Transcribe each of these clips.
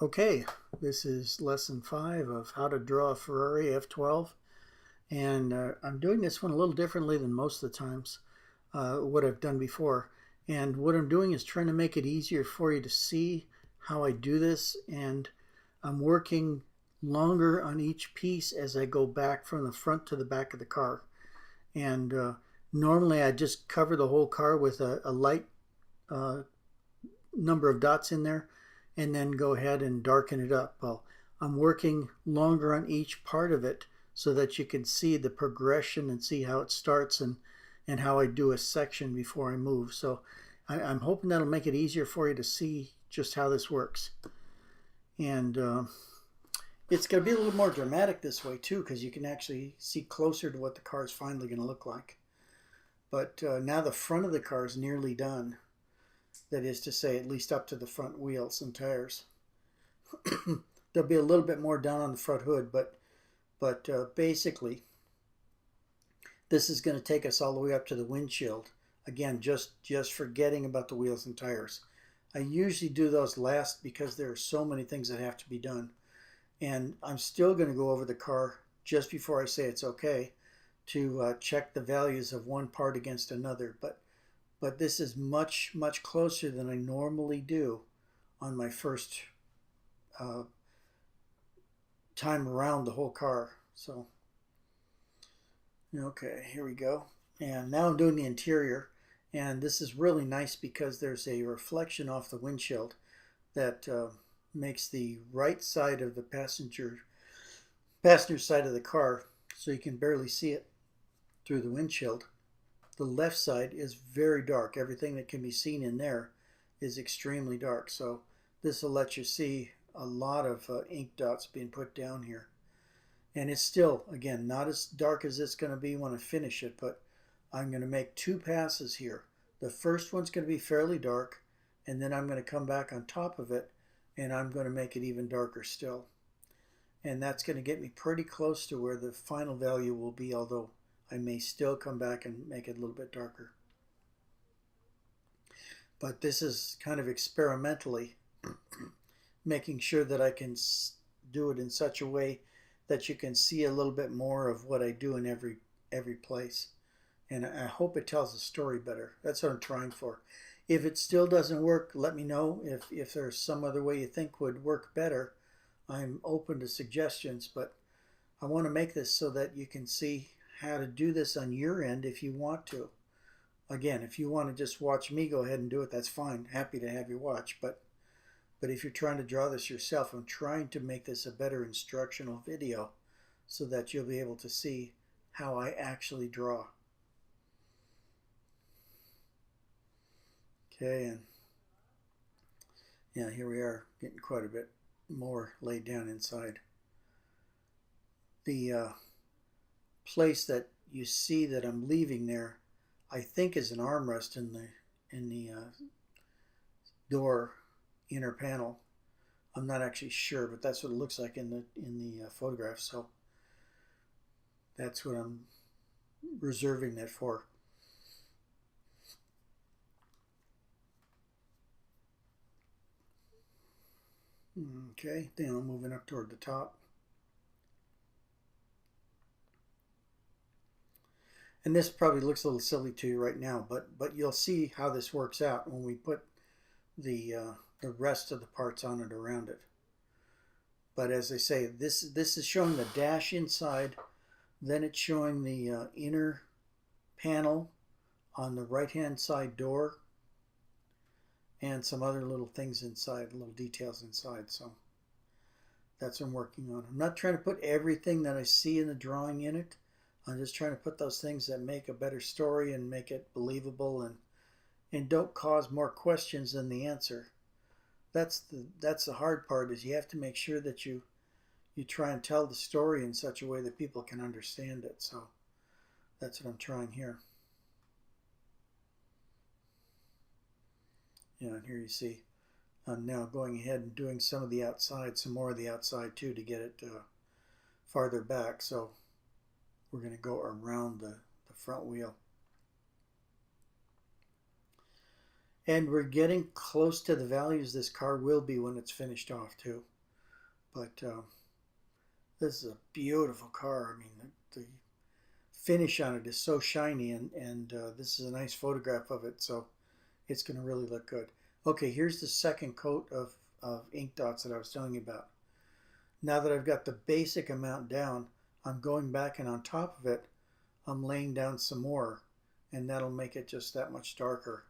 Okay, this is lesson 5 of how to draw a Ferrari F12, and I'm doing this one a little differently than most of the times what I've done before. And what I'm doing is trying to make it easier for you to see how I do this, and I'm working longer on each piece as I go back from the front to the back of the car. And normally I just cover the whole car with a light uh, number of dots in there and then go ahead and darken it up. Well, I'm working longer on each part of it so that you can see the progression and see how it starts and how I do a section before I move. So I'm hoping that'll make it easier for you to see just how this works. And it's going to be a little more dramatic this way too, because you can actually see closer to what the car is finally going to look like. But now the front of the car is nearly done. That is to say, at least up to the front wheels and tires. There'll be a little bit more down on the front hood, but basically, this is going to take us all the way up to the windshield. Again, just forgetting about the wheels and tires. I usually do those last because there are so many things that have to be done. And I'm still going to go over the car just before I say it's okay to check the values of one part against another. But this is much closer than I normally do on my first uh, time around the whole car. So, okay, here we go. And now I'm doing the interior. And this is really nice because there's a reflection off the windshield that makes the right side of the passenger side of the car so you can barely see it through the windshield. The left side is very dark. Everything that can be seen in there is extremely dark. So this will let you see a lot of ink dots being put down here. And it's still, again, not as dark as it's going to be when I finish it, but I'm going to make 2 passes here. The first one's going to be fairly dark, and then I'm going to come back on top of it, and I'm going to make it even darker still. And that's going to get me pretty close to where the final value will be, although I may still come back and make it a little bit darker. But this is kind of experimentally making sure that I can do it in such a way that you can see a little bit more of what I do in every place. And I hope it tells the story better. That's what I'm trying for. If it still doesn't work, let me know. If there's some other way you think would work better, I'm open to suggestions, but I want to make this so that you can see how to do this on your end if you want to. Again, if you want to just watch me go ahead and do it, that's fine. Happy to have you watch. But if you're trying to draw this yourself, I'm trying to make this a better instructional video so that you'll be able to see how I actually draw. Okay, and yeah, here we are getting quite a bit more laid down inside. The place that you see that I'm leaving there, I think is an armrest in the door inner panel. I'm not actually sure, but that's what it looks like in the photograph. So that's what I'm reserving that for. Okay, then I'm moving up toward the top. And this probably looks a little silly to you right now, but you'll see how this works out when we put the rest of the parts on it around it. But as I say, this is showing the dash inside, then it's showing the inner panel on the right hand side door, and some other little things inside, little details inside. So that's what I'm working on. I'm not trying to put everything that I see in the drawing in it. I'm just trying to put those things that make a better story and make it believable and don't cause more questions than the answer. That's the hard part, is you have to make sure that you try and tell the story in such a way that people can understand it. So that's what I'm trying here. Yeah, and here you see I'm now going ahead and doing some of the outside, some more of the outside too, to get it farther back. So we're going to go around the front wheel. And we're getting close to the values this car will be when it's finished off too. But this is a beautiful car. I mean, the finish on it is so shiny, and this is a nice photograph of it, so it's going to really look good. Okay, here's the second coat of ink dots that I was telling you about. Now that I've got the basic amount down, I'm going back and on top of it, I'm laying down some more, and that'll make it just that much darker.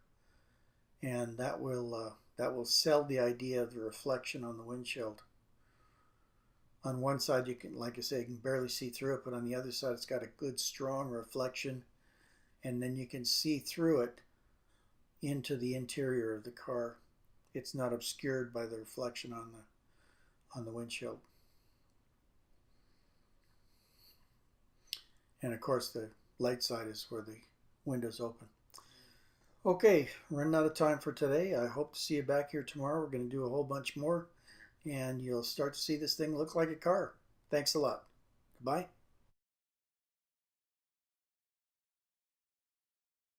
And that will sell the idea of the reflection on the windshield. On one side, you can, like I say, you can barely see through it, but on the other side, it's got a good strong reflection, and then you can see through it into the interior of the car. It's not obscured by the reflection on the windshield. And of course, the light side is where the window's open. Okay, running out of time for today. I hope to see you back here tomorrow. We're going to do a whole bunch more, and you'll start to see this thing look like a car. Thanks a lot. Goodbye.